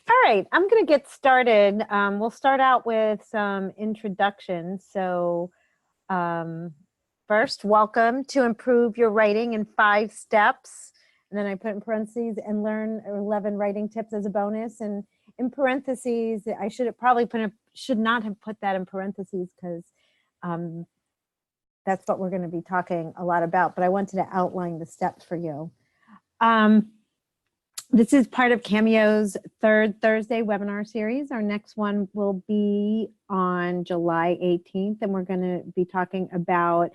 All right, I'm going to get started. We'll start out with some introductions. So first, welcome to Improve Your Writing in 5 Steps. And then I put in parentheses and learn 11 writing tips as a bonus. And in parentheses, I should have probably should not have put that in parentheses because that's what we're going to be talking a lot about. But I wanted to outline the steps for you. This is part of Cameo's 3rd Thursday webinar series. Our next one will be on July 18th, and we're going to be talking about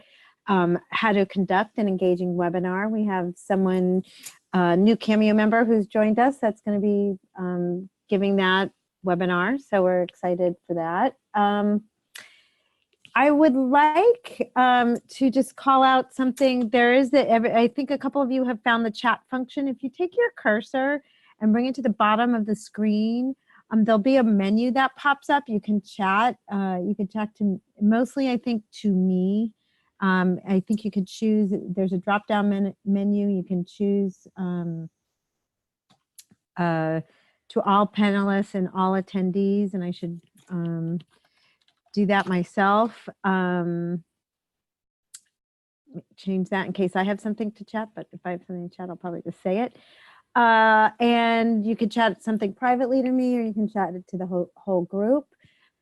how to conduct an engaging webinar. We have someone, a new Cameo member who's joined us that's going to be giving that webinar, so we're excited for that. I would like to just call out something. There is I think a couple of you have found the chat function. If you take your cursor and bring it to the bottom of the screen, there'll be a menu that pops up. You can chat. You can chat to mostly, I think, to me. I think you could choose. There's a drop-down menu. You can choose to all panelists and all attendees, and I should do that myself. Change that in case I have something to chat, but if I have something to chat, I'll probably just say it. And you can chat something privately to me, or you can chat it to the whole group.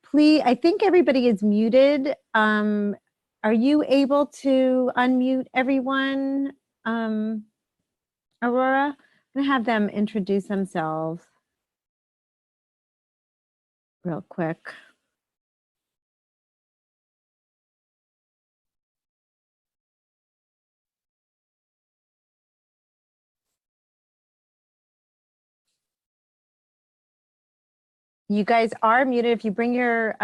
Please, I think everybody is muted. Are you able to unmute everyone, Aurora? I'm gonna have them introduce themselves real quick. You guys are muted. If you bring your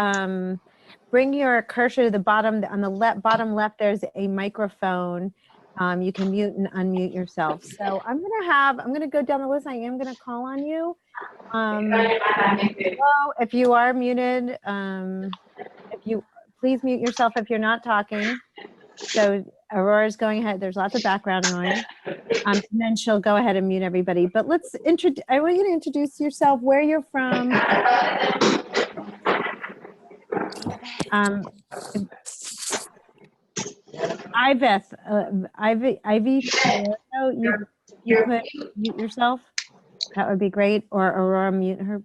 cursor to the bottom, on the bottom left, there's a microphone. You can mute and unmute yourself. So I'm gonna go down the list. I am gonna call on you. If you are muted, please mute yourself if you're not talking. So Aurora's going ahead. There's lots of background noise. And then she'll go ahead and mute everybody. But I want you to introduce yourself, where you're from. Ivy, you could mute yourself. That would be great. Or Aurora, mute her.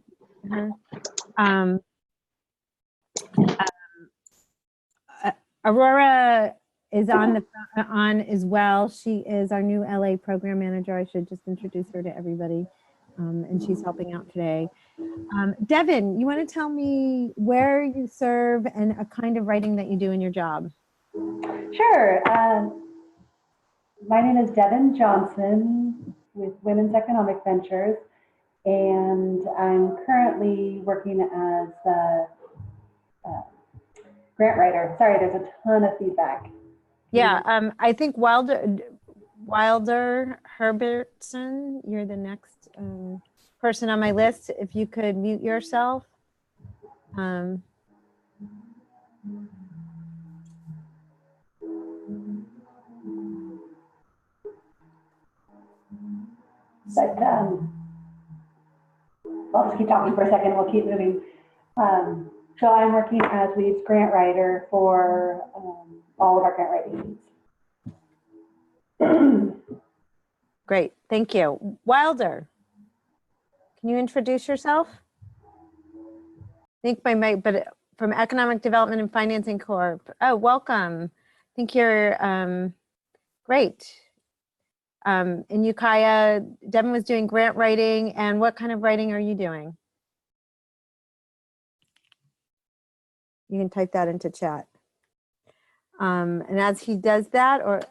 Aurora is on as well. She is our new LA program manager. I should just introduce her to everybody. And she's helping out today. Devin, you want to tell me where you serve and a kind of writing that you do in your job? Sure. My name is Devin Johnson with Women's Economic Ventures, and I'm currently working as a grant writer. Sorry, there's a ton of feedback. Yeah, I think Wilder Herbertson, you're the next person on my list. If you could mute yourself. But I'll just keep talking for a second. We'll keep moving. So I'm working as Weed's grant writer for all of our grant writing needs. Great, thank you. Wilder, can you introduce yourself? I think my mic, but from Economic Development and Financing Corp. Oh, welcome. I think you're great. In Ukiah, Devin was doing grant writing, and what kind of writing are you doing? You can type that into chat. And as he does that, or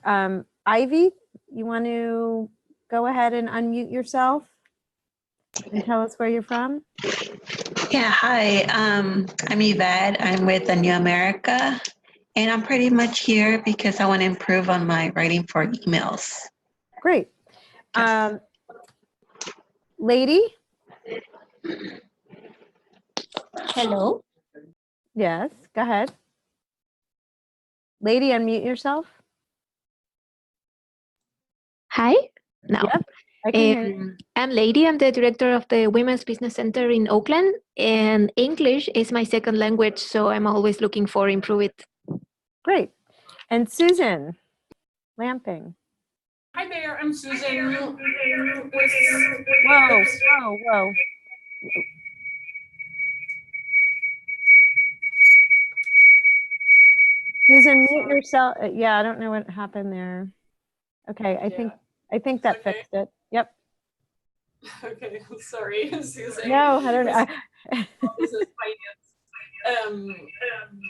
Ivy, you want to go ahead and unmute yourself and tell us where you're from? Yeah, hi, I'm Yvette. I'm with The New America, and I'm pretty much here because I want to improve on my writing for emails. Great. Yes. Lady? Hello. Yes, go ahead. Lady, unmute yourself. Hi. No. Yep. I can hear you. I'm Lady. I'm the director of the Women's Business Center in Oakland, and English is my second language, so I'm always looking for improve it. Great. And Susan Lamping. Hi there, I'm Susan. Whoa, whoa, whoa. Susan, mute Sorry. yourself. Yeah, I don't know what happened there. Okay, I think that Okay. fixed it. Yep. Okay, sorry, Susan. No, I don't know. Business finance.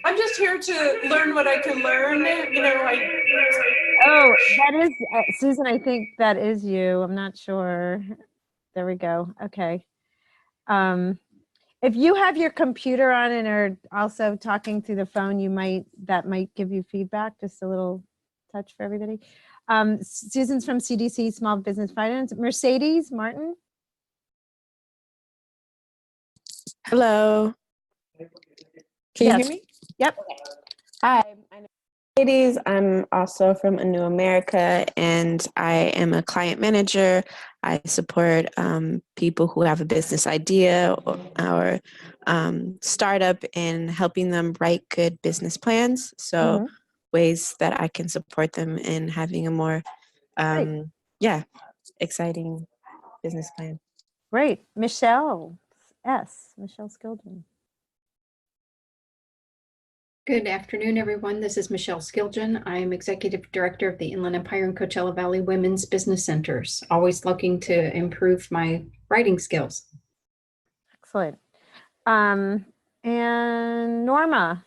I'm just here to learn what I can learn. You know, Oh, that is Susan. I think that is you. I'm not sure. There we go. Okay. If you have your computer on and are also talking through the phone, that might give you feedback. Just a little touch for everybody. Susan's from CDC, Small Business Finance. Mercedes Martin. Hello. Can you Yes. hear me? Yep. Hi, my name is Mercedes. I'm also from A New America, and I am a client manager. I support people who have a business idea or startup in helping them write good business plans. So ways that I can support them in having a more, exciting business plan. Great. Michelle Skilden. Good afternoon, everyone. This is Michelle Skilgen. I am Executive Director of the Inland Empire and Coachella Valley Women's Business Centers, always looking to improve my writing skills. Excellent. And Norma.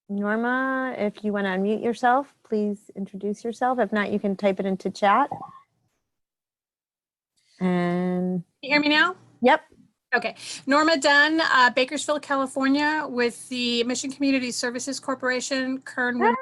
Norma, if you want to unmute yourself, please introduce yourself. If not, you can type it into chat. And Can you hear me now? yep. Okay, Norma Dunn, Bakersfield, California, with the Mission Community Services Corporation, Kern Women's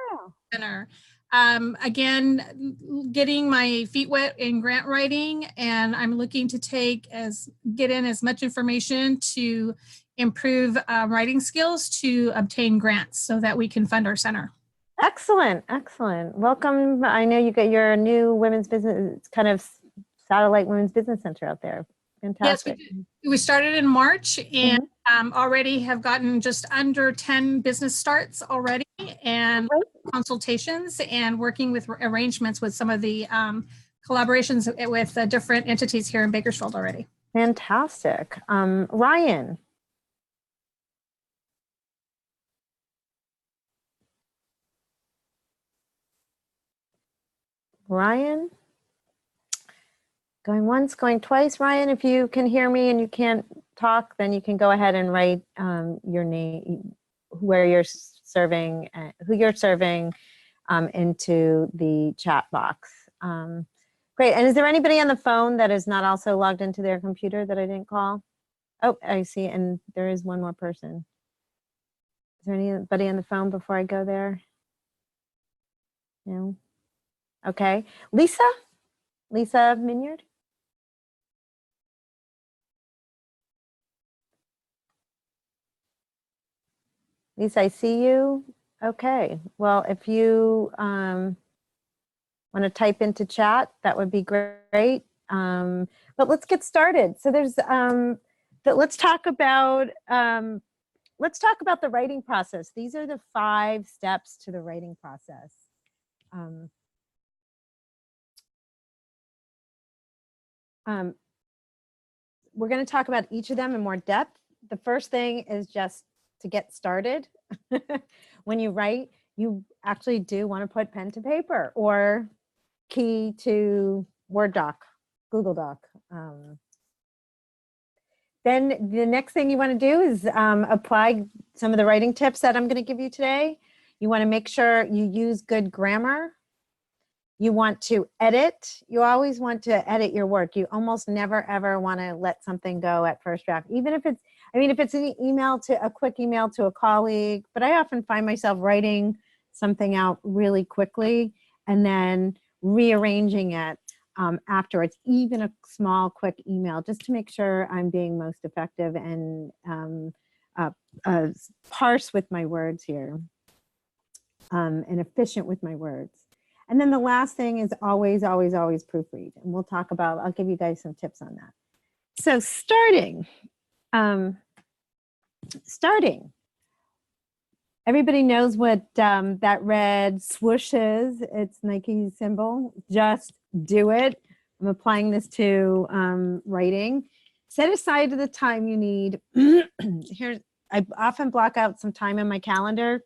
Center. Again, getting my feet wet in grant writing, and I'm looking to get in as much information to improve writing skills to obtain grants so that we can fund our center. Excellent. Excellent. Welcome. I know you got your new women's business, it's kind of satellite women's business center out there. Fantastic. Yes, we started in March and already have gotten just under 10 business starts already and consultations and working with arrangements with some of the collaborations with different entities here in Bakersfield already. Fantastic. Ryan. Ryan. Going once, going twice. Ryan, if you can hear me and you can't talk, then you can go ahead and write your name, who you're serving into the chat box. Great. And is there anybody on the phone that is not also logged into their computer that I didn't call? Oh, I see. And there is one more person. Is there anybody on the phone before I go there? No. Okay. Lisa Minyard. Lisa, I see you. Okay. Well, if you want to type into chat, that would be great. But let's get started. So there's let's talk about the writing process. These are the 5 steps to the writing process. We're going to talk about each of them in more depth. The first thing is just to get started. When you write, you actually do want to put pen to paper or key to Word doc, Google Doc. Then the next thing you want to do is apply some of the writing tips that I'm going to give you today. You want to make sure you use good grammar. You want to edit. You always want to edit your work. You almost never, ever want to let something go at first draft, even if it's, if it's an email a quick email to a colleague, but I often find myself writing something out really quickly and then rearranging it afterwards, even a small, quick email, just to make sure I'm being most effective and parse with my words here. and efficient with my words. And then the last thing is always, always, always proofread. And we'll talk about, I'll give you guys some tips on that. So starting, everybody knows what that red swoosh is. It's Nike's symbol. Just do it. I'm applying this to writing. Set aside the time you need. I often block out some time in my calendar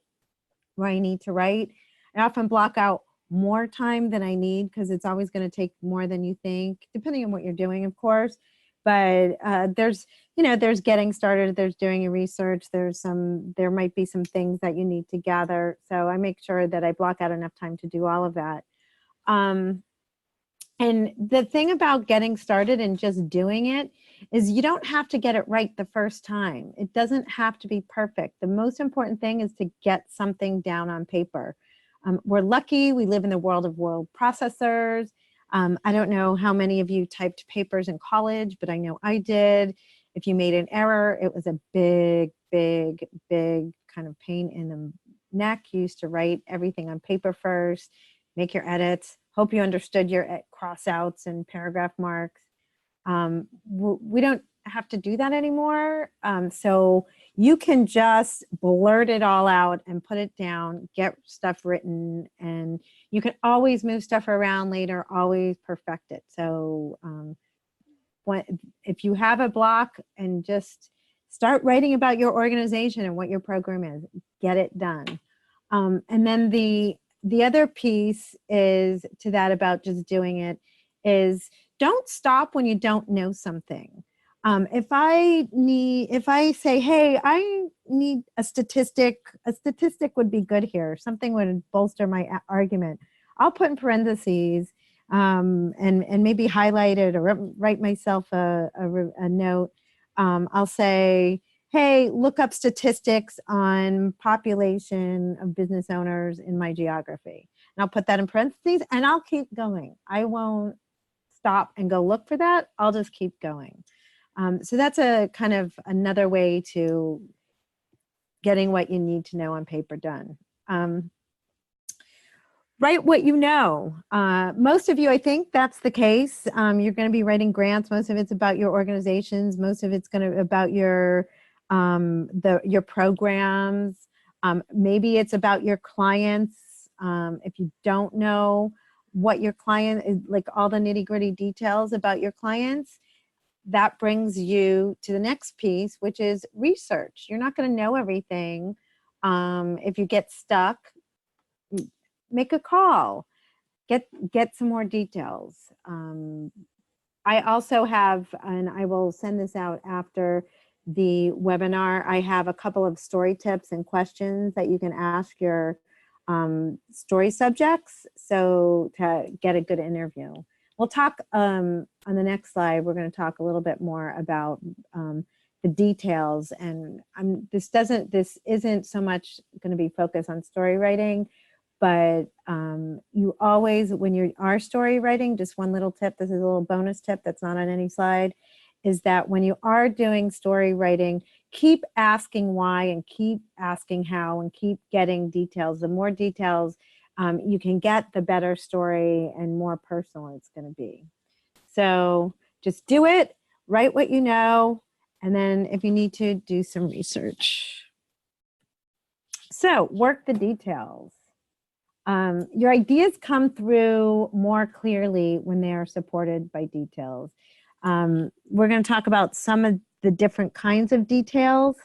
where I need to write. I often block out more time than I need because it's always going to take more than you think, depending on what you're doing, of course. But there's getting started, there's doing your research, there might be some things that you need to gather. So I make sure that I block out enough time to do all of that. And the thing about getting started and just doing it is you don't have to get it right the first time. It doesn't have to be perfect. The most important thing is to get something down on paper. We're lucky, we live in the world of word processors. I don't know how many of you typed papers in college, but I know I did. If you made an error, it was a big, big, big kind of pain in the neck. You used to write everything on paper first, make your edits. Hope you understood your cross-outs and paragraph marks. We don't have to do that anymore. So you can just blurt it all out and put it down, get stuff written, and you can always move stuff around later, always perfect it. So if you have a block, and just start writing about your organization and what your program is, get it done. And then the other piece is to that about just doing it is don't stop when you don't know something. If I say, hey, I need a statistic would be good here. Something would bolster my argument. I'll put in parentheses and maybe highlight it or write myself a note. I'll say, hey, look up statistics on population of business owners in my geography. And I'll put that in parentheses and I'll keep going. I won't stop and go look for that. I'll just keep going. So that's a kind of another way to getting what you need to know on paper done. Write what you know. Most of you, I think that's the case. You're going to be writing grants. Most of it's about your organizations. Most of it's going to about your programs. Maybe it's about your clients. If you don't know what your client is, like all the nitty-gritty details about your clients, that brings you to the next piece, which is research. You're not going to know everything. If you get stuck, make a call, get some more details. I also have, and I will send this out after the webinar, I have a couple of story tips and questions that you can ask your story subjects, so to get a good interview. We'll talk on the next slide, we're going to talk a little bit more about the details, and this isn't so much going to be focused on story writing, but you always, when you are story writing, just one little tip, this is a little bonus tip that's not on any slide, is that when you are doing story writing, keep asking why and keep asking how and keep getting details. The more details you can get, the better story and more personal it's going to be. So just do it, write what you know, and then if you need to, do some research. So work the details. Your ideas come through more clearly when they are supported by details. We're going to talk about some of the different kinds of details,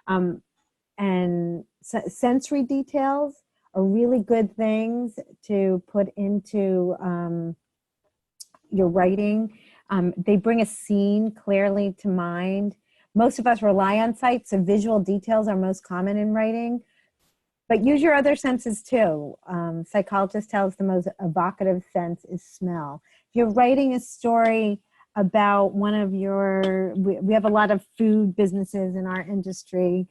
and sensory details are really good things to put into your writing. They bring a scene clearly to mind. Most of us rely on sight, so visual details are most common in writing. But use your other senses too. Psychologists tell us the most evocative sense is smell. If you're writing a story about one of your, we have a lot of food businesses in our industry.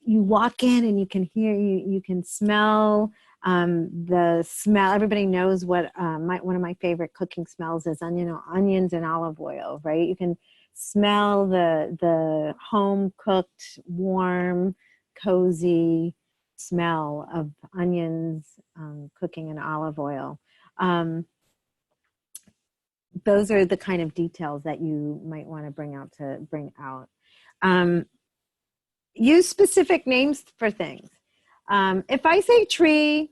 You walk in and you can hear, you can smell the smell. Everybody knows what one of my favorite cooking smells is onions and olive oil, right? You can smell the home cooked, warm, cozy smell of onions cooking in olive oil. Those are the kind of details that you might want to bring out. Use specific names for things. If I say tree,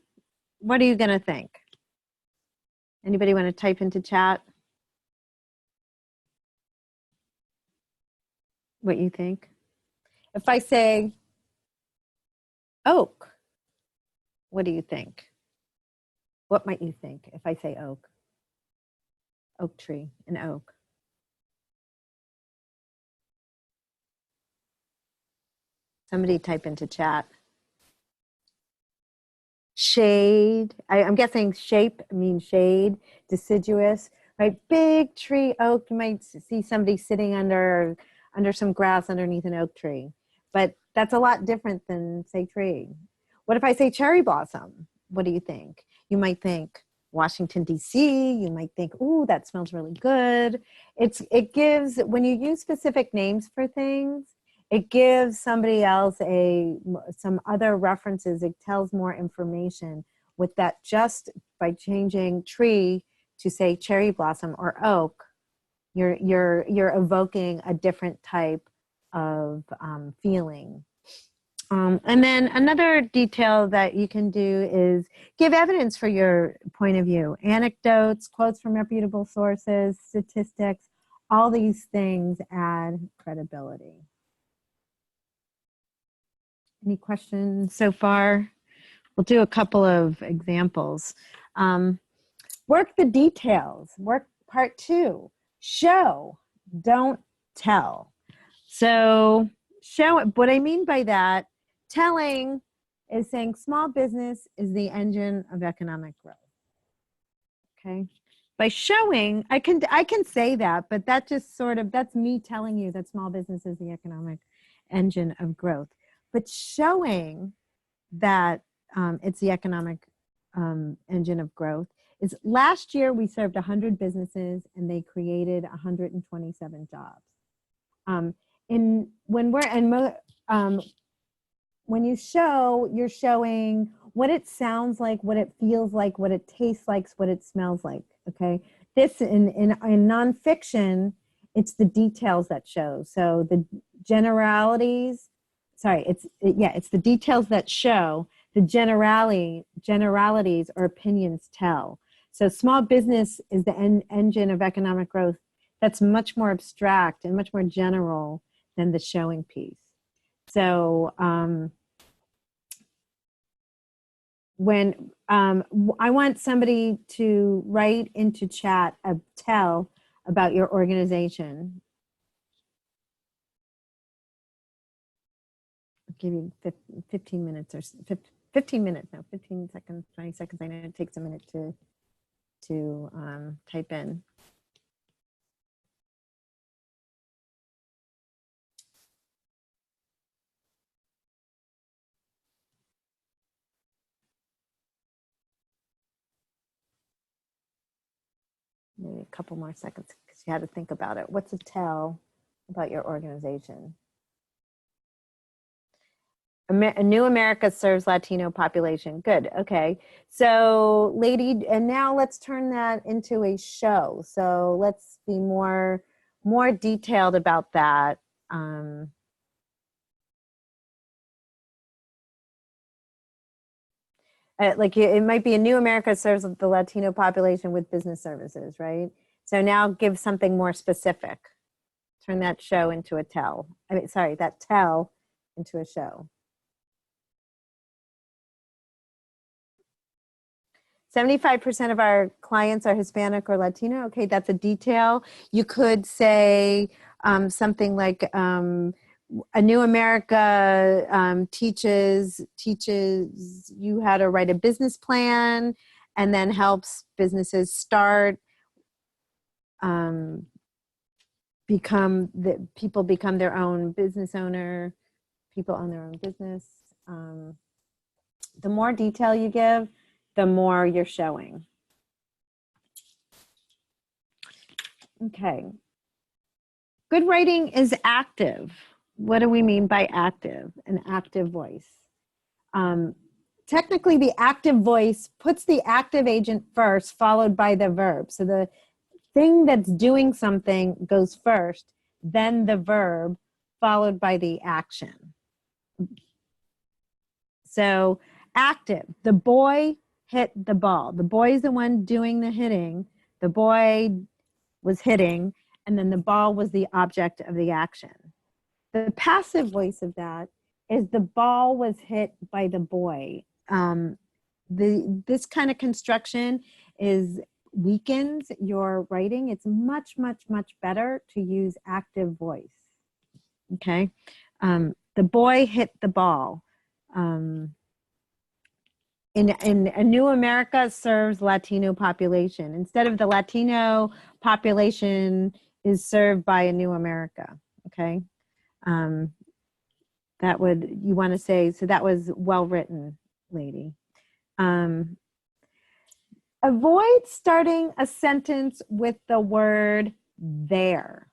what are you going to think? Anybody want to type into chat what you think? If I say oak, what do you think? What might you think if I say oak? Oak tree, an oak. Somebody type into chat. Shade. I'm guessing shape means shade, deciduous, right? Big tree, oak. You might see somebody sitting under some grass underneath an oak tree. But that's a lot different than, say, tree. What if I say cherry blossom? What do you think? You might think Washington, D.C. You might think, ooh, that smells really good. It gives, when you use specific names for things, it gives somebody else some other references. It tells more information with that. Just by changing tree to say cherry blossom or oak, you're evoking a different type of feeling. And then another detail that you can do is give evidence for your point of view. Anecdotes, quotes from reputable sources, statistics, all these things add credibility. Any questions so far? We'll do a couple of examples. Work the details. Work part 2. Show, don't tell. So show, what I mean by that, telling is saying small business is the engine of economic growth. Okay. By showing, I can say that, but that just sort of, that's me telling you that small business is the economic engine of growth. But showing that it's the economic engine of growth is, last year we served 100 businesses and they created 127 jobs. When you show, you're showing what it sounds like, what it feels like, what it tastes like, what it smells like. Okay, this in nonfiction, it's the details that show. So the generalities. Sorry, it's the details that show. The generalities or opinions tell. So small business is the engine of economic growth. That's much more abstract and much more general than the showing piece. So when I want somebody to write into chat a tell about your organization. I'll give you 15 minutes or 15 minutes, no, 15 seconds, 20 seconds. I know it takes a minute to type in. Maybe a couple more seconds because you had to think about it. What's a tell about your organization? A New America serves Latino population. Good. Okay. So, lady, and now let's turn that into a show. So let's be more detailed about that. Like it might be a New America serves the Latino population with business services, right? So now give something more specific. Turn that show into a tell. I mean, sorry, that tell into a show. 75% of our clients are Hispanic or Latino. Okay, that's a detail. You could say something like a New America teaches you how to write a business plan and then helps businesses start, people become their own business owner, people own their own business. The more detail you give, the more you're showing. Okay. Good writing is active. What do we mean by active? An active voice. technically the active voice puts the active agent first, followed by the verb. So the thing that's doing something goes first, then the verb, followed by the action. So active, the boy hit the ball. The boy is the one doing the hitting. The boy was hitting, and then the ball was the object of the action. The passive voice of that is the ball was hit by the boy. This kind of construction weakens your writing. It's much, much, much better to use active voice. Okay, the boy hit the ball. In a New America serves Latino population. Instead of the Latino population is served by a New America. Okay, that would, you want to say, so that was well written, lady. Avoid starting a sentence with the word there.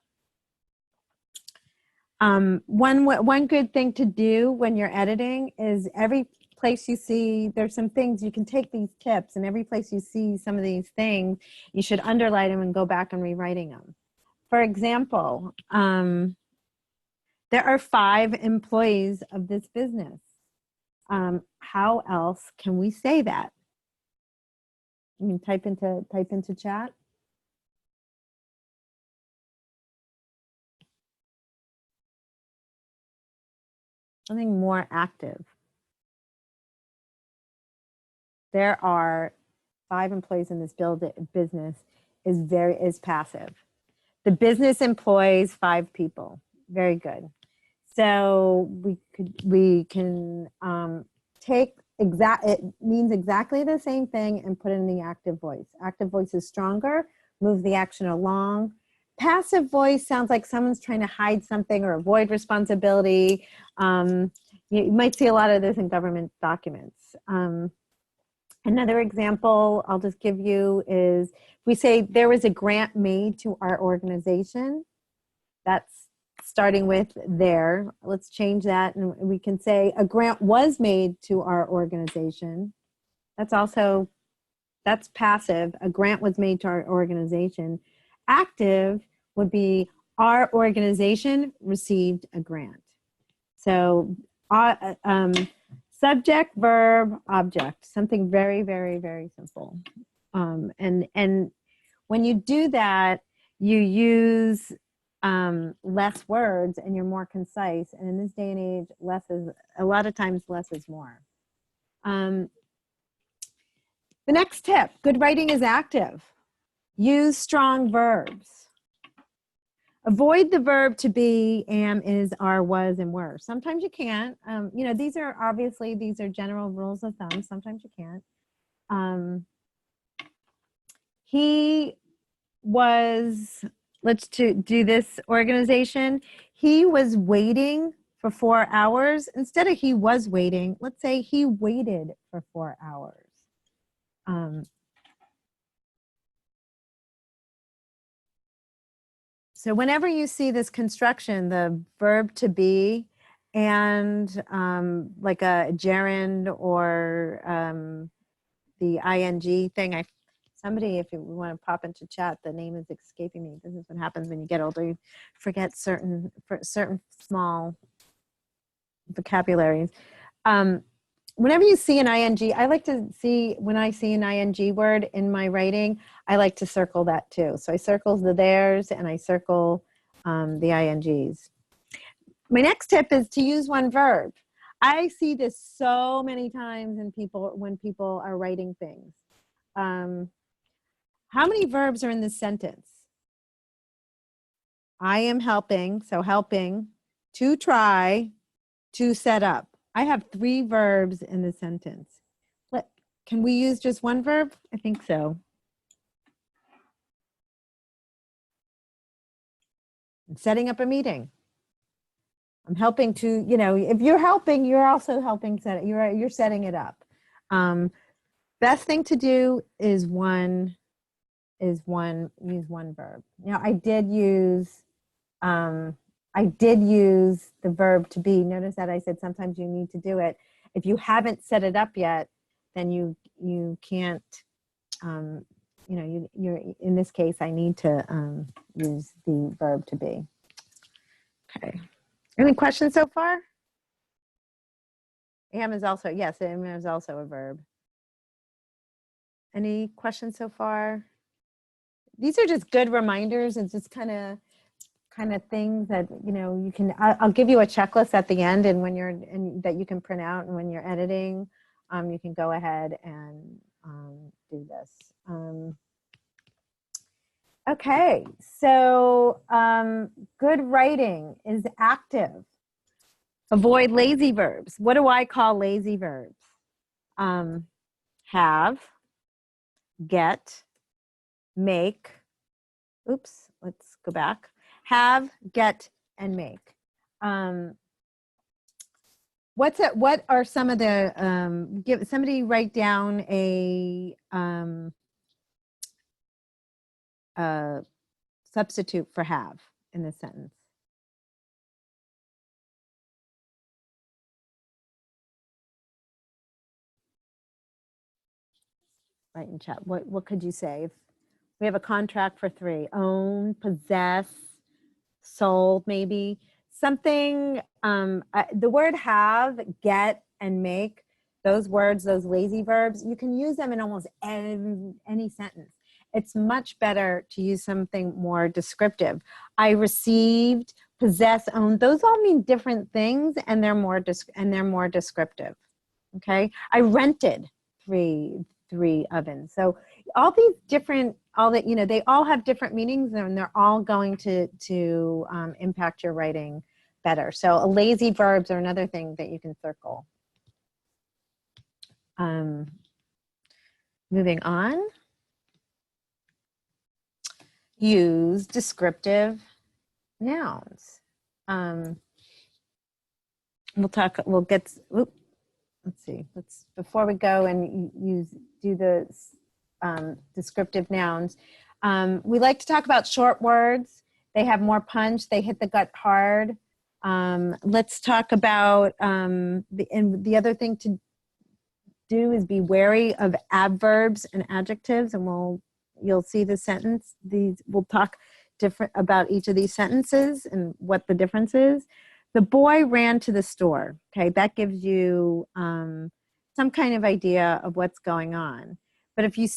One good thing to do when you're editing is every place you see, there's some things you can take these tips, and every place you see some of these things, you should underline them and go back and rewriting them. For example, there are 5 employees of this business. How else can we say that? You can type into chat. Something more active. There are 5 employees in this business is passive. The business employs 5 people. Very good. So we can take it means exactly the same thing and put it in the active voice. Active voice is stronger, move the action along. Passive voice sounds like someone's trying to hide something or avoid responsibility. You might see a lot of this in government documents. Another example I'll just give you is we say there was a grant made to our organization. That's starting with there. Let's change that, and we can say a grant was made to our organization. That's passive. A grant was made to our organization. Active would be our organization received a grant. So subject, verb, object, something very, very, very simple. And when you do that, you use less words and you're more concise. And in this day and age, a lot of times less is more. The next tip, good writing is active. Use strong verbs. Avoid the verb to be, am, is, are, was, and were. Sometimes you can't. These are general rules of thumb. Sometimes you can't. He was, let's do this organization. He was waiting for 4 hours. Instead of he was waiting, let's say he waited for 4 hours. So whenever you see this construction, the verb to be and like a gerund or the ing thing, somebody, if you want to pop into chat, the name is escaping me. This is what happens when you get older. You forget certain small vocabularies. Whenever you see an ing, I like to see, when I see an ing word in my writing, I like to circle that too. So I circle the theirs and I circle the ings. My next tip is to use one verb. I see this so many times when people are writing things. How many verbs are in this sentence? I am helping, so helping, to try, to set up. I have 3 verbs in the sentence. Can we use just one verb? I think so. I'm setting up a meeting. I'm helping to, if you're helping, you're also helping you're setting it up. Best thing to do is use one verb. Now I did use the verb to be. Notice that I said sometimes you need to do it. If you haven't set it up yet, then you can't, you're in this case, I need to use the verb to be. Okay. Any questions so far? Am is also, yes, am is also a verb. Any questions so far? These are just good reminders and just kind of things that, you can, I'll give you a checklist at the end, and when you're, and that you can print out, and when you're editing, you can go ahead and do this. Okay, so good writing is active. Avoid lazy verbs. What do I call lazy verbs? Have, get, make. Oops, let's go back. Have, get, and make. What are some of the, somebody write down a substitute for have in this sentence. Right in chat. What could you say? If we have a contract for 3, own, possess, sold, maybe something. The word have, get, and make, those words, those lazy verbs, you can use them in almost any sentence. It's much better to use something more descriptive. I received, possess, own. Those all mean different things, and they're more descriptive. Okay, I rented three ovens. So all these different, they all have different meanings, and they're all going to impact your writing better. So lazy verbs are another thing that you can circle. Moving on. Use descriptive nouns. Let's see, before we go and do the descriptive nouns, we like to talk about short words. They have more punch, they hit the gut hard. Let's talk about, the other thing to do is be wary of adverbs and adjectives, and you'll see the sentence. We'll talk about each of these sentences and what the difference is. The boy ran to the store. Okay, that gives you some kind of idea of what's going on. But if you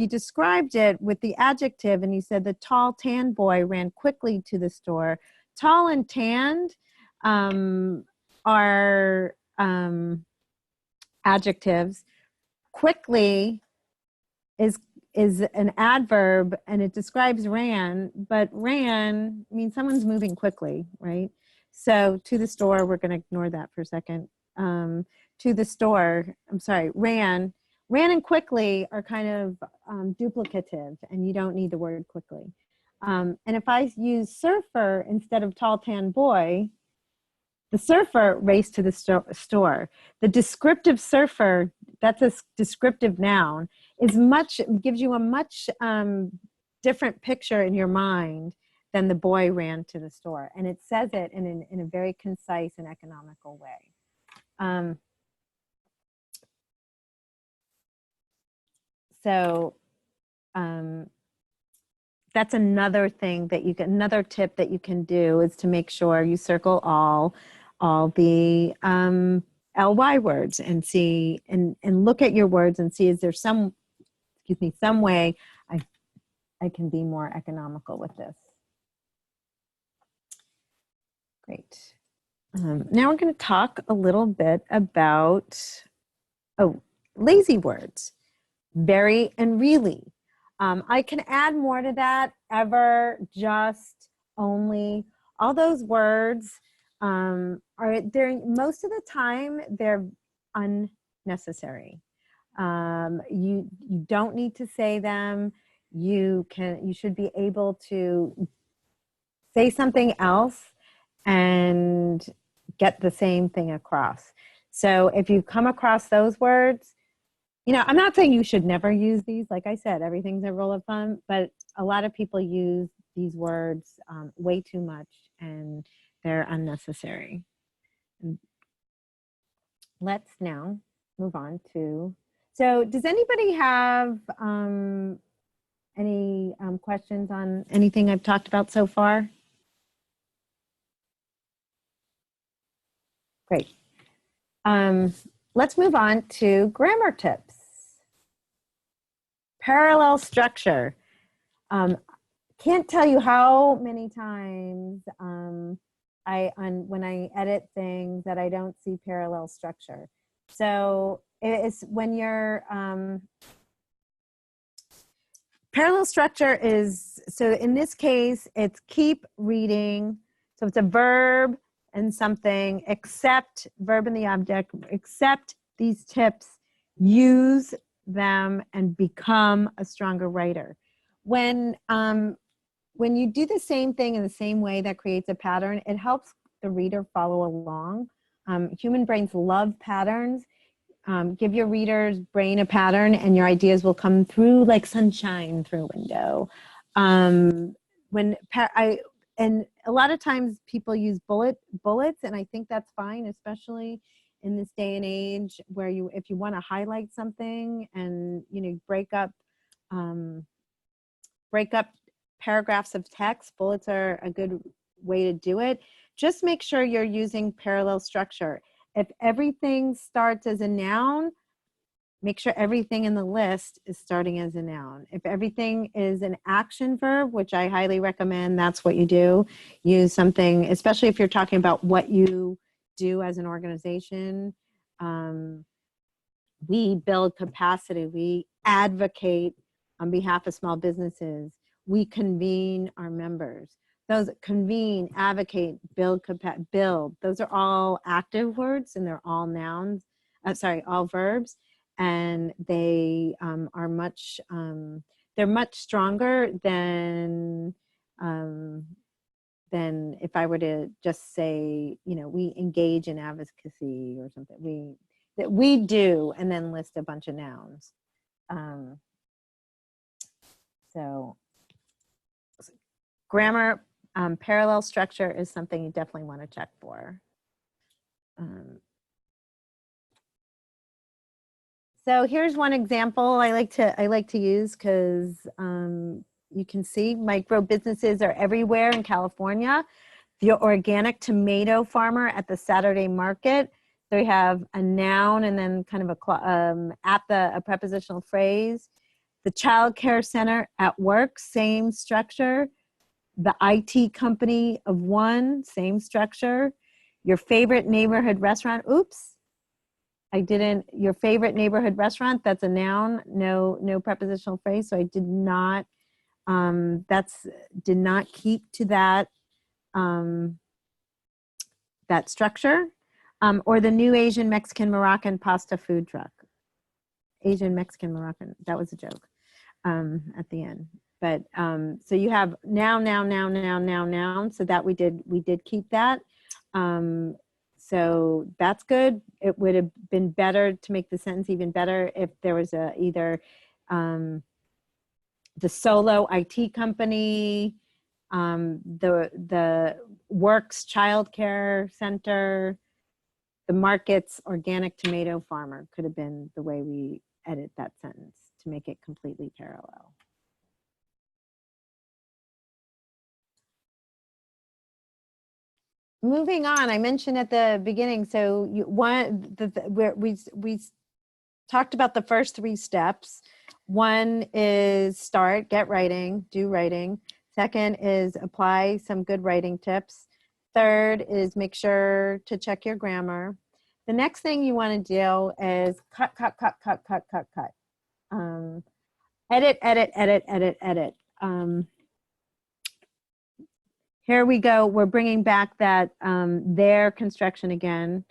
described it with the adjective and you said the tall, tan boy ran quickly to the store, tall and tanned are adjectives. Quickly is an adverb, and it describes ran, but ran means someone's moving quickly, right? So to the store, we're going to ignore that for a second. To the store, I'm sorry, ran and quickly are kind of duplicative, and you don't need the word quickly. And if I use surfer instead of tall, tan boy, the surfer raced to the store. The descriptive surfer, that's a descriptive noun, gives you a much different picture in your mind than the boy ran to the store. And it says it in a very concise and economical way. That's another thing that another tip that you can do is to make sure you circle all the ly words and see and look at your words and see, is there some way I can be more economical with this. Great. Now we're going to talk a little bit about lazy words, very and really. I can add more to that, ever, just, only. All those words most of the time they're unnecessary. You don't need to say them. You should be able to say something else and get the same thing across. So if you come across those words, I'm not saying you should never use these. Like I said, everything's a rule of thumb, but a lot of people use these words way too much, and they're unnecessary. let's now move on to, so does anybody have any questions on anything I've talked about so far? Great. Let's move on to grammar tips. Parallel structure. Can't tell you how many times when I edit things that I don't see parallel structure. So it's when you're parallel structure is, so in this case, it's keep reading. So it's a verb and something, except verb and the object, except these tips, use them and become a stronger writer. When you do the same thing in the same way, that creates a pattern. It helps the reader follow along. Human brains love patterns. Give your reader's brain a pattern and your ideas will come through like sunshine through a window. And a lot of times people use bullets, and I think that's fine, especially in this day and age where if you want to highlight something and break up paragraphs of text, bullets are a good way to do it. Just make sure you're using parallel structure. If everything starts as a noun, make sure everything in the list is starting as a noun. If everything is an action verb, which I highly recommend, that's what you do. Use something, especially if you're talking about what you do as an organization. We build capacity. We advocate on behalf of small businesses. We convene our members. Those convene, advocate, build, build. Those are all active words and they're all nouns, all verbs. And they are much, they're much stronger than if I were to just say, we engage in advocacy or something. That we do, and then list a bunch of nouns. So grammar, parallel structure is something you definitely want to check for. So here's one example I like to use because you can see micro businesses are everywhere in California. The organic tomato farmer at the Saturday market. So we have a noun and then kind of a prepositional phrase. The child care center at work, same structure. The IT company of one, same structure. Your favorite neighborhood restaurant, oops. Your favorite neighborhood restaurant, that's a noun, no prepositional phrase. So I did not keep to that, that structure. Or the new Asian, Mexican, Moroccan pasta food truck. Asian, Mexican, Moroccan, that was a joke at the end. But so you have noun, noun, noun, noun, noun, noun. So that we did keep that. So that's good. It would have been better to make the sentence even better if there was either the solo IT company, the works childcare center, the market's organic tomato farmer could have been the way we edit that sentence to make it completely parallel. Moving on, I mentioned at the beginning, so we talked about the first 3 steps. One is start, get writing, do writing. Second is apply some good writing tips. Third is make sure to check your grammar. The next thing you want to do is cut. Edit. Here we go. We're bringing back that their construction again.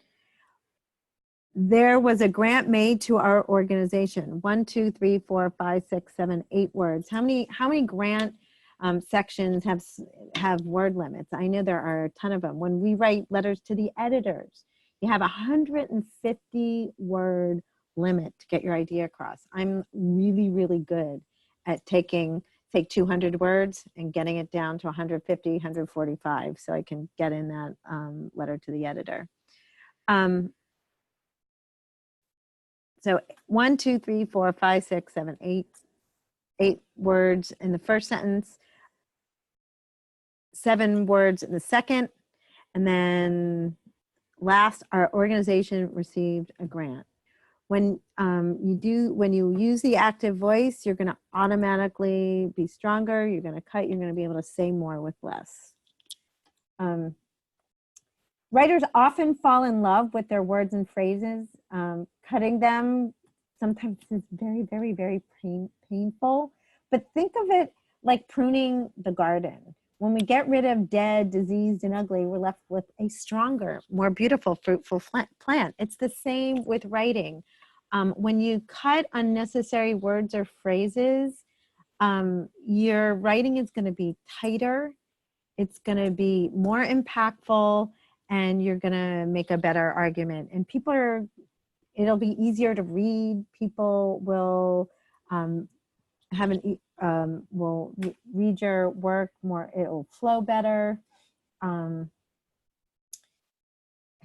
There was a grant made to our organization. 1, 2, 3, 4, 5, 6, 7, 8 words. How many grant sections have word limits? I know there are a ton of them. When we write letters to the editors, you have 150 word limit to get your idea across. I'm really, really good at taking 200 words and getting it down to 150, 145 so I can get in that letter to the editor. So 1, 2, 3, 4, 5, 6, 7, 8 words in the first sentence, 7 words in the second, and then last, our organization received a grant. When you use the active voice, you're going to automatically be stronger. You're going to cut. You're going to be able to say more with less. Writers often fall in love with their words and phrases. Cutting them sometimes is very, very, very painful. But think of it like pruning the garden. When we get rid of dead, diseased, and ugly, we're left with a stronger, more beautiful, fruitful plant. It's the same with writing. When you cut unnecessary words or phrases, your writing is going to be tighter. It's going to be more impactful, and you're going to make a better argument. And it'll be easier to read. People will will read your work more. It'll flow better.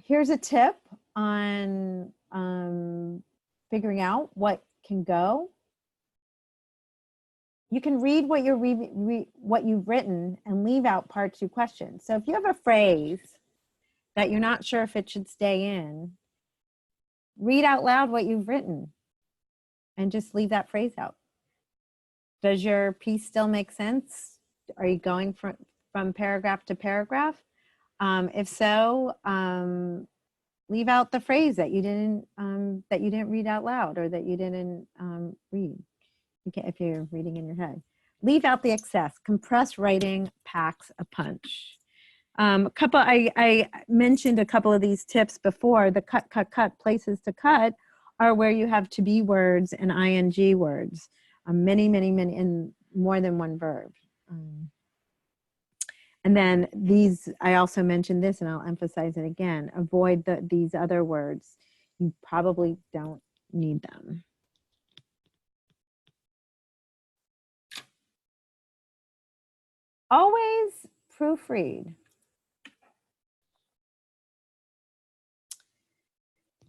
Here's a tip on figuring out what can go. You can read what you've written and leave out parts you question. So if you have a phrase that you're not sure if it should stay in, read out loud what you've written and just leave that phrase out. Does your piece still make sense? Are you going from paragraph to paragraph? If so, leave out the phrase that you didn't read out loud, or that you didn't read. If you're reading in your head, leave out the excess. Compressed writing packs a punch. I mentioned a couple of these tips before. The cut places to cut are where you have to be words and ing words. Many, and more than one verb. And then I also mentioned this, and I'll emphasize it again. Avoid these other words. You probably don't need them. Always proofread.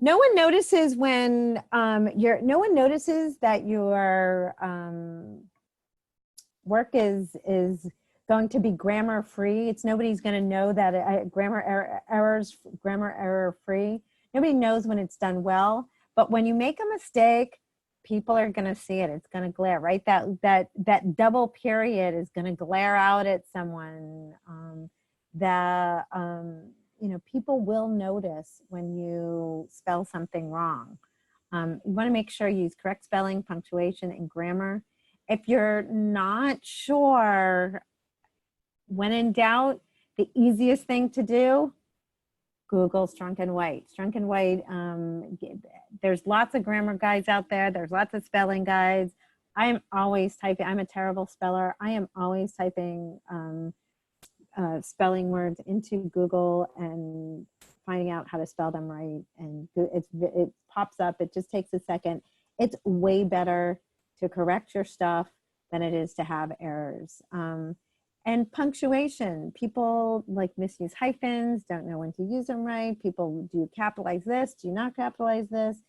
No one notices when no one notices that your work is going to be grammar free. Nobody's going to know that grammar error free. Nobody knows when it's done well. But when you make a mistake, people are going to see it. It's going to glare, right? That double period is going to glare out at someone. People will notice when you spell something wrong. You want to make sure you use correct spelling, punctuation, and grammar. If you're not sure, when in doubt, the easiest thing to do, Google Strunk and White. Strunk and White, there's lots of grammar guides out there. There's lots of spelling guides. I am always typing. I'm a terrible speller. I am always typing spelling words into Google and finding out how to spell them right. And it pops up. It just takes a second. It's way better to correct your stuff than it is to have errors. And punctuation, people misuse hyphens, don't know when to use them right. People, do you capitalize this? Do you not capitalize this?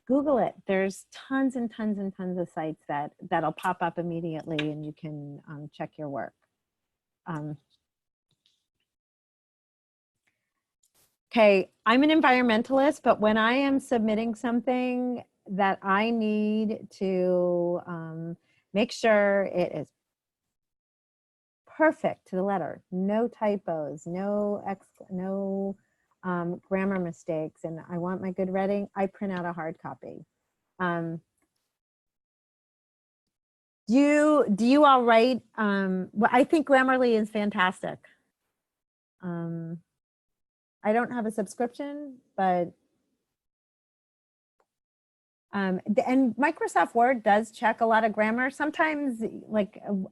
Google it. There's tons and tons and tons of sites that'll pop up immediately, and you can check your work. Okay, I'm an environmentalist, but when I am submitting something that I need to make sure it is perfect to the letter, no typos, no grammar mistakes, and I want my good writing, I print out a hard copy. Do you all write? Well, I think Grammarly is fantastic. I don't have a subscription, but and Microsoft Word does check a lot of grammar. Sometimes,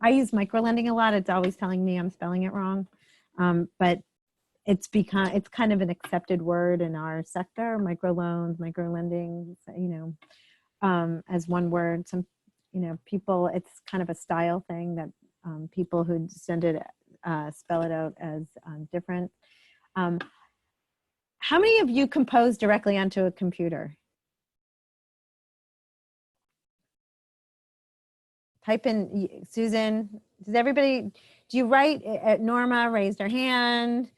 I use microlending a lot. It's always telling me I'm spelling it wrong, but it's kind of an accepted word in our sector. Microloans, microlending, as one word. Some, people, it's kind of a style thing that people who send it spell it out as different. How many of you compose directly onto a computer? type in, Susan, does everybody, do you write, Norma raised her hand.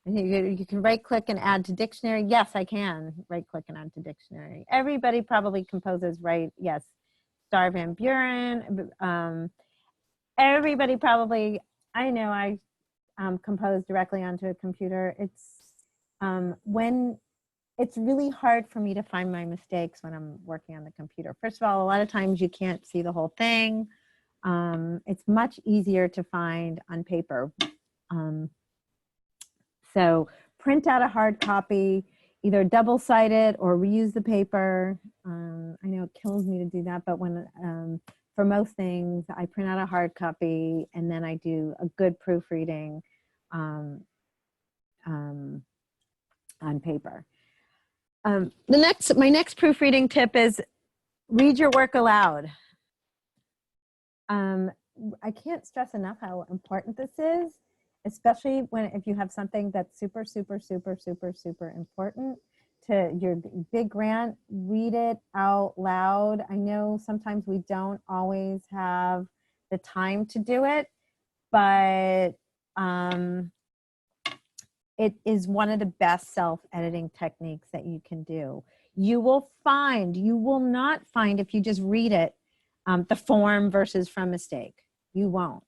And you can right click and add to dictionary. Yes, I can right click and add to dictionary. Everybody probably composes, right? Yes. Star Van Buren. Everybody probably, I know I compose directly onto a computer. When it's really hard for me to find my mistakes when I'm working on the computer. First of all, a lot of times you can't see the whole thing. It's much easier to find on paper. So print out a hard copy, either double-sided or reuse the paper. I know it kills me to do that, but when for most things, I print out a hard copy and then I do a good proofreading on paper. My next proofreading tip is read your work aloud. I can't stress enough how important this is, especially if you have something that's super, super, super, super, super important to your big grant. Read it out loud. I know sometimes we don't always have the time to do it, but it is one of the best self-editing techniques that you can do. You will not find if you just read it, the form versus from mistake. You won't.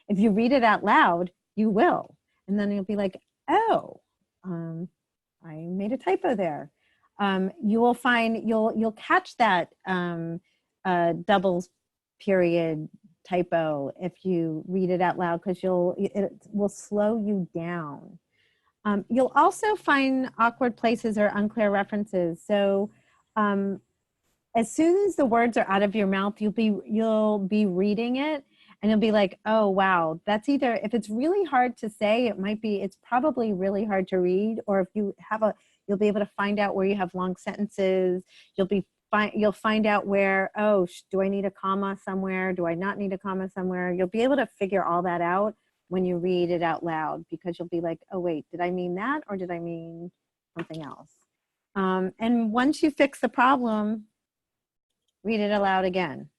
If you read it out loud, you will. And then you'll be like, oh, I made a typo there. You will find, you'll catch that double period typo if you read it out loud, because it will slow you down. You'll also find awkward places or unclear references. So as soon as the words are out of your mouth, you'll be reading it and you'll be like, oh, wow, that's either, if it's really hard to say, it's probably really hard to read, or if you have you'll be able to find out where you have long sentences. You'll find out where, oh, do I need a comma somewhere? Do I not need a comma somewhere? You'll be able to figure all that out when you read it out loud, because you'll be like, oh, wait, did I mean that or did I mean something else? And once you fix the problem, read it aloud again,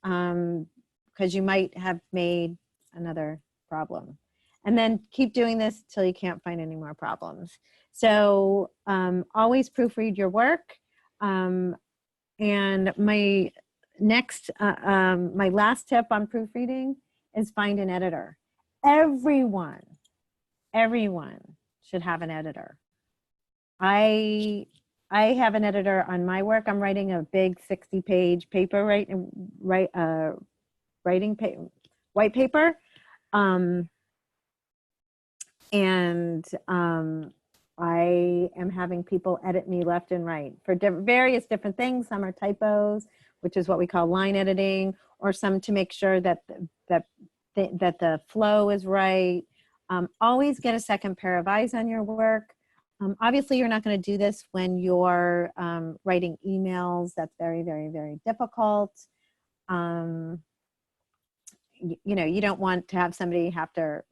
because you might have made another problem. And then keep doing this till you can't find any more problems. So always proofread your work. And my last tip on proofreading is find an editor. Everyone should have an editor. I have an editor on my work. I'm writing a big 60-page paper, white paper. I am having people edit me left and right for various different things. Some are typos, which is what we call line editing, or some to make sure that the flow is right. Always get a second pair of eyes on your work. Obviously, you're not going to do this when you're writing emails. That's very, very, very difficult. You don't want to have somebody have to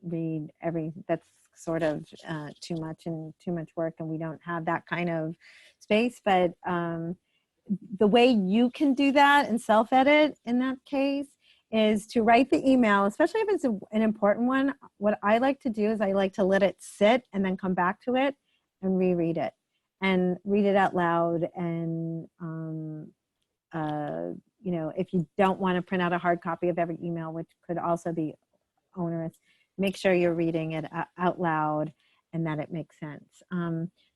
read that's sort of too much work, and we don't have that kind of space. But the way you can do that and self-edit in that case is to write the email, especially if it's an important one. What I like to do is I like to let it sit and then come back to it and reread it and read it out loud. And if you don't want to print out a hard copy of every email, which could also be onerous, make sure you're reading it out loud and that it makes sense.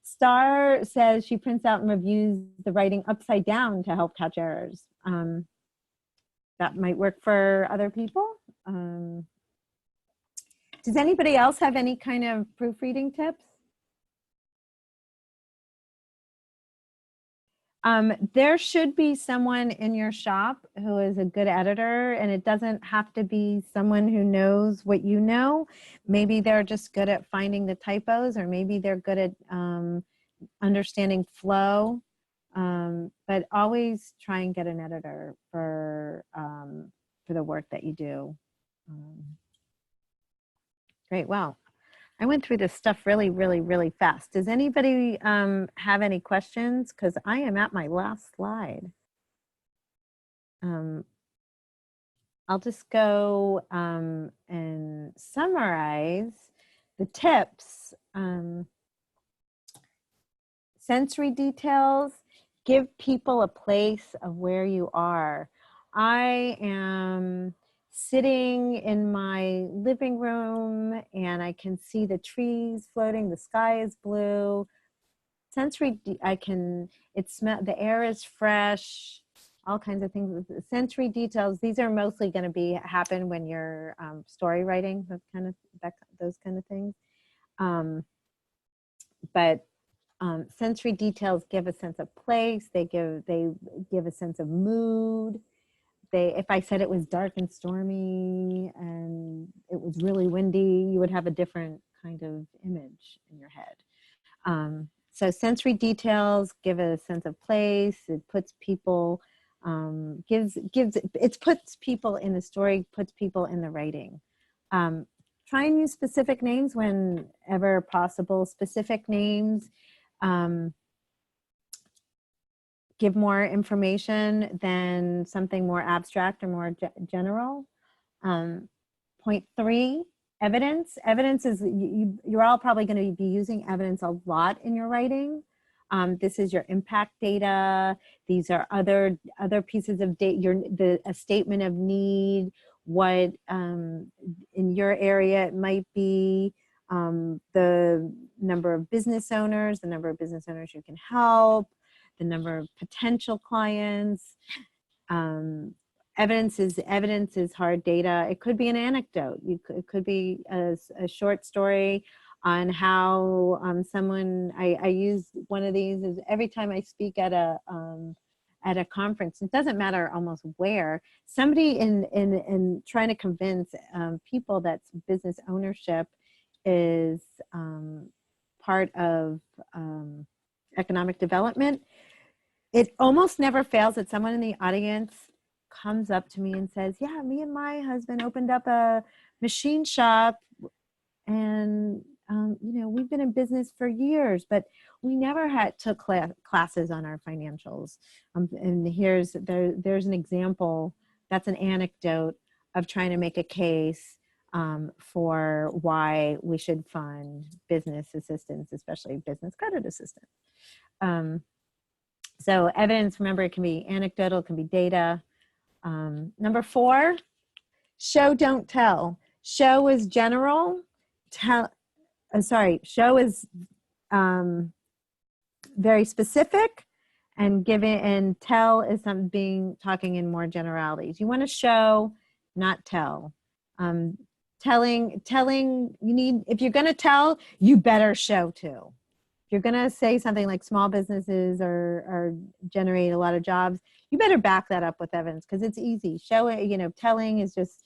Star says she prints out and reviews the writing upside down to help catch errors. That might work for other people. Does anybody else have any kind of proofreading tips? There should be someone in your shop who is a good editor, and it doesn't have to be someone who knows what you know. Maybe they're just good at finding the typos, or maybe they're good at understanding flow. But always try and get an editor for the work that you do. Great, wow. I went through this stuff really, really, really fast. Does anybody have any questions? Because I am at my last slide. I'll just go and summarize the tips. Sensory details, give people a place of where you are. I am sitting in my living room and I can see the trees floating, the sky is blue. Sensory, the air is fresh, all kinds of things. Sensory details, these are mostly going to happen when you're story writing, those kind of things. But sensory details give a sense of place. They give a sense of mood. If I said it was dark and stormy and it was really windy, you would have a different kind of image in your head. So sensory details give a sense of place. It puts people, puts people in the story, puts people in the writing. Try and use specific names whenever possible. Specific names give more information than something more abstract or more general. Point 3, evidence. Evidence is, you're all probably going to be using evidence a lot in your writing. This is your impact data. These are other pieces of data, a statement of need, what in your area it might be, the number of business owners you can help, the number of potential clients. Evidence is hard data. It could be an anecdote. It could be a short story on how someone, I use one of these is every time I speak at a conference, it doesn't matter almost where, somebody in trying to convince people that business ownership is part of economic development. It almost never fails that someone in the audience comes up to me and says, yeah, me and my husband opened up a machine shop and we've been in business for years, but we never took classes on our financials. And there's an example, that's an anecdote of trying to make a case for why we should fund business assistance, especially business credit assistance. So evidence, remember, it can be anecdotal, it can be data. Number 4, show, don't tell. Show is general. Show is very specific, and tell is talking in more generalities. You want to show, not tell. Telling, if you're going to tell, you better show too. If you're going to say something like small businesses or generate a lot of jobs, you better back that up with evidence because it's easy. Show it, telling is just,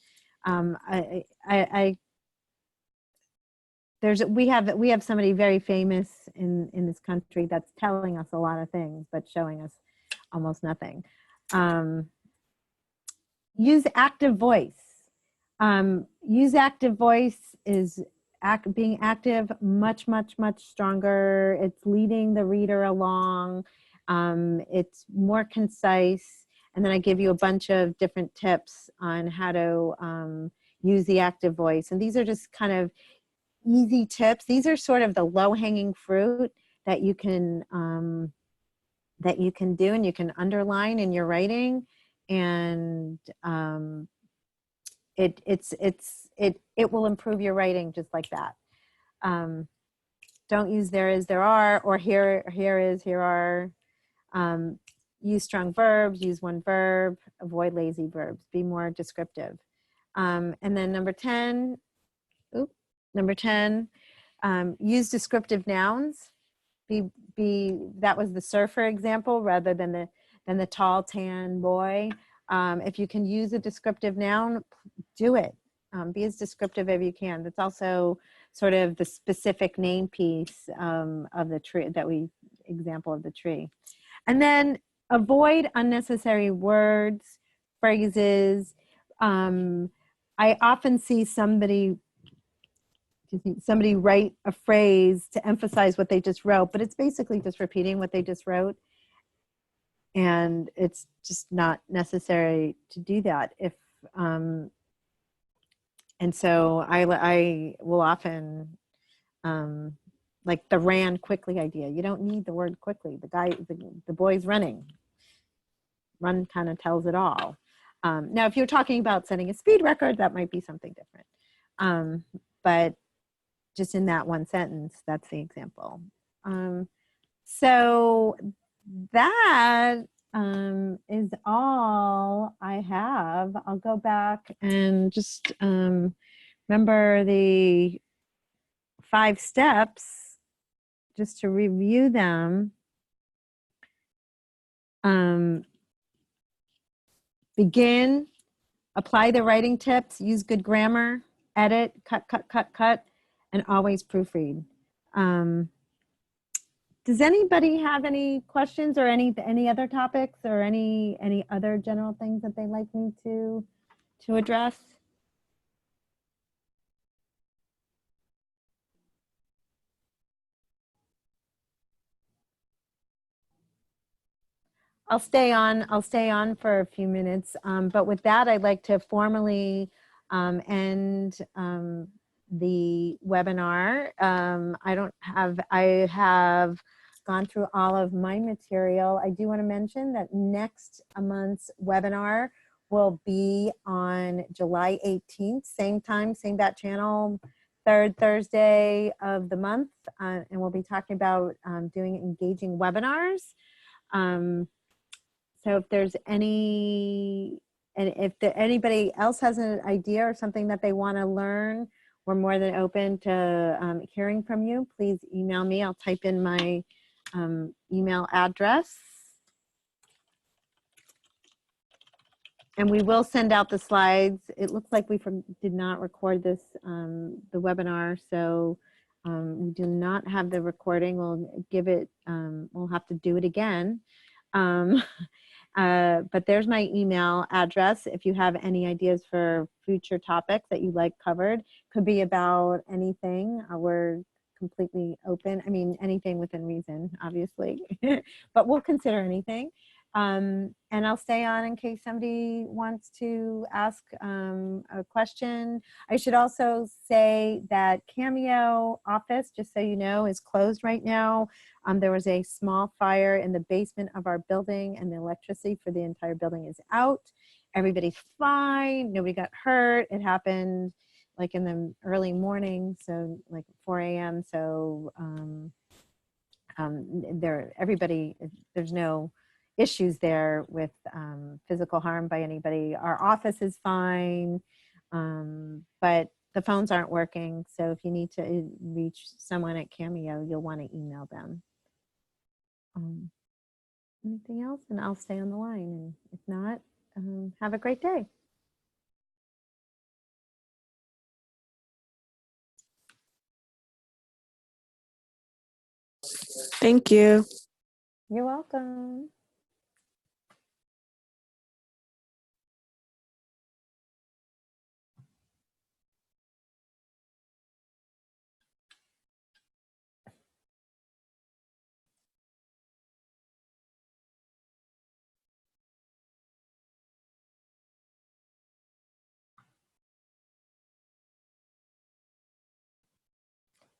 we have somebody very famous in this country that's telling us a lot of things, but showing us almost nothing. Use active voice. Use active voice is being active, much stronger. It's leading the reader along. It's more concise. And then I give you a bunch of different tips on how to use the active voice. And these are just kind of easy tips. These are sort of the low-hanging fruit that you can do and you can underline in your writing, and it will improve your writing just like that. Don't use there is, there are, or here is, here are. Use strong verbs, use one verb, avoid lazy verbs, be more descriptive. And then number 10, use descriptive nouns. That was the surfer example rather than the tall tan boy. If you can use a descriptive noun, do it. Be as descriptive as you can. That's also sort of the specific name piece of the tree example of the tree. And then avoid unnecessary words, phrases. I often see somebody write a phrase to emphasize what they just wrote, but it's basically just repeating what they just wrote. And it's just not necessary to do that. If and so I will often, like the ran quickly idea. You don't need the word quickly. The boy's running. Run kind of tells it all. Now, if you're talking about setting a speed record, that might be something different. But just in that one sentence, that's the example. So that is all I have. I'll go back and just remember the 5 steps, just to review them. Begin, apply the writing tips, use good grammar, edit, cut, and always proofread. Does anybody have any questions or any other topics or any other general things that they'd like me to address? I'll stay on for a few minutes. But with that, I'd like to formally end the webinar. I have gone through all of my material. I do want to mention that next month's webinar will be on July 18th, same time, same bat channel, 3rd Thursday of the month. And we'll be talking about doing engaging webinars. So if there's anybody else has an idea or something that they want to learn, we're more than open to hearing from you. Please email me. I'll type in my email address. And we will send out the slides. It looks like we did not record this, the webinar, so we do not have the recording. We'll give it, we'll have to do it again. But there's my email address if you have any ideas for future topics that you'd like covered. Could be about anything. We're completely open. I mean, anything within reason, obviously, but we'll consider anything. And I'll stay on in case somebody wants to ask a question. I should also say that Cameo office, just so you know, is closed right now. There was a small fire in the basement of our building and the electricity for the entire building is out. Everybody's fine. Nobody got hurt. It happened like in the early morning, so like 4 a.m. So there's no issues there with physical harm by anybody. Our office is fine, but the phones aren't working. So if you need to reach someone at Cameo, you'll want to email them. Anything else? And I'll stay on the line. And if not, have a great day. Thank you. You're welcome.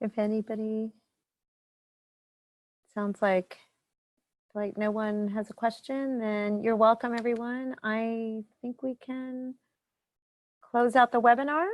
If anybody, sounds like no one has a question, then you're welcome, everyone. I think we can close out the webinar.